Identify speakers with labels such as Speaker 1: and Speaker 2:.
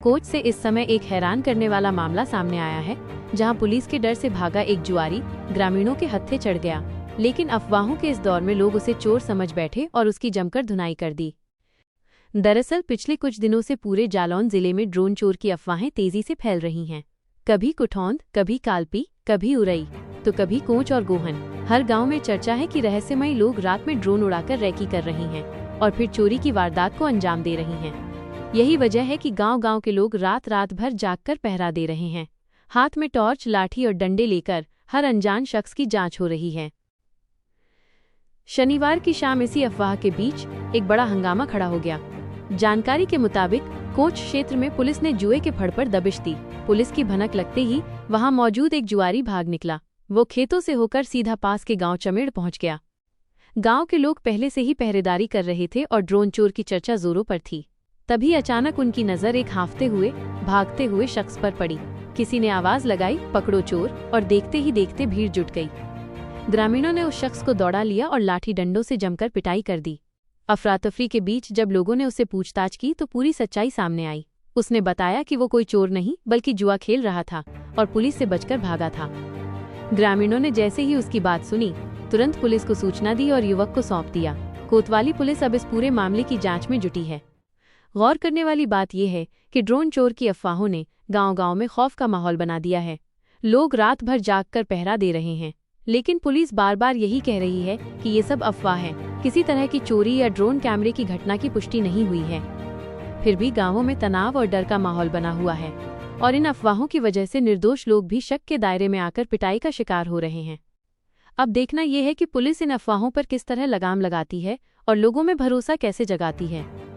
Speaker 1: Coach से इस समय एक हैरान करने वाला मामला सामने आया है, जहां पुलिस के डर से भागा एक जुआरी ग्रामीणों के हत्थे चढ़ गया, लेकिन अफवाहों के इस दौर में लोग उसे चोर समझ बैठे और उसकी जमकर धुनाई कर दी। दरअसल पिछले कुछ दिनों से पूरे जालौन जिले में ड्रोन चोर की अफवाहें तेजी से फैल रही हैं। कभी कुठौंद, कभी कालपी, कभी उरई, तो कभी कोंच और गोहन। हर गांव में चर्चा है कि रहस्यमयी लोग रात में ड्रोन उड़ाकर रैकी कर रही हैं और फिर चोरी की वारदात को अंजाम दे रही हैं। यही वजह है कि गांव-गांव के लोग रात भर जागकर पहरा दे रहे हैं। हाथ में टॉर्च, लाठी और डंडे लेकर हर अनजान शख्स की जांच हो रही है। शनिवार की शाम इसी अफवाह के बीच एक बड़ा हंगामा खड़ा हो गया। जानकारी के मुताबिक कोच क्षेत्र में पुलिस ने जुए के फड़ पर दबिश दी। पुलिस की भनक लगते ही वहां मौजूद एक जुआरी भाग निकला। वो खेतों से होकर सीधा पास के गांव चमेड़ पहुंच गया। गांव के लोग पहले से ही पहरेदारी कर रहे थे और ड्रोन चोर की चर्चा जोरों पर थी। तभी अचानक उनकी नजर एक हांफते हुए, भागते हुए शख्स पर पड़ी। किसी ने आवाज लगाई, पकड़ो चोर, और देखते ही देखते भीड़ जुट गई। ग्रामीणों ने उस शख्स को दौड़ा लिया और लाठी डंडों से जमकर पिटाई कर दी। अफरा-तफरी के बीच जब लोगों ने उससे पूछताछ की तो पूरी सच्चाई सामने आई। उसने बताया कि वो कोई चोर नहीं बल्कि जुआ खेल रहा था और पुलिस से बचकर भागा था। ग्रामीणों ने जैसे ही उसकी बात सुनी, तुरंत पुलिस को सूचना दी और युवक को सौंप दिया। कोतवाली पुलिस अब इस पूरे मामले की जांच में जुटी है। गौर करने वाली बात यह है कि ड्रोन चोर की अफवाहों ने गांव-गांव में खौफ का माहौल बना दिया है। लोग रात भर जागकर पहरा दे रहे हैं, लेकिन पुलिस बार बार यही कह रही है कि ये सब अफवाह है। किसी तरह की चोरी या ड्रोन कैमरे की घटना की पुष्टि नहीं हुई है। फिर भी गांवों में तनाव और डर का माहौल बना हुआ है और इन अफवाहों की वजह से निर्दोष लोग भी शक के दायरे में आकर पिटाई का शिकार हो रहे हैं। अब देखना यह है कि पुलिस इन अफवाहों पर किस तरह लगाम लगाती है और लोगों में भरोसा कैसे जगाती है।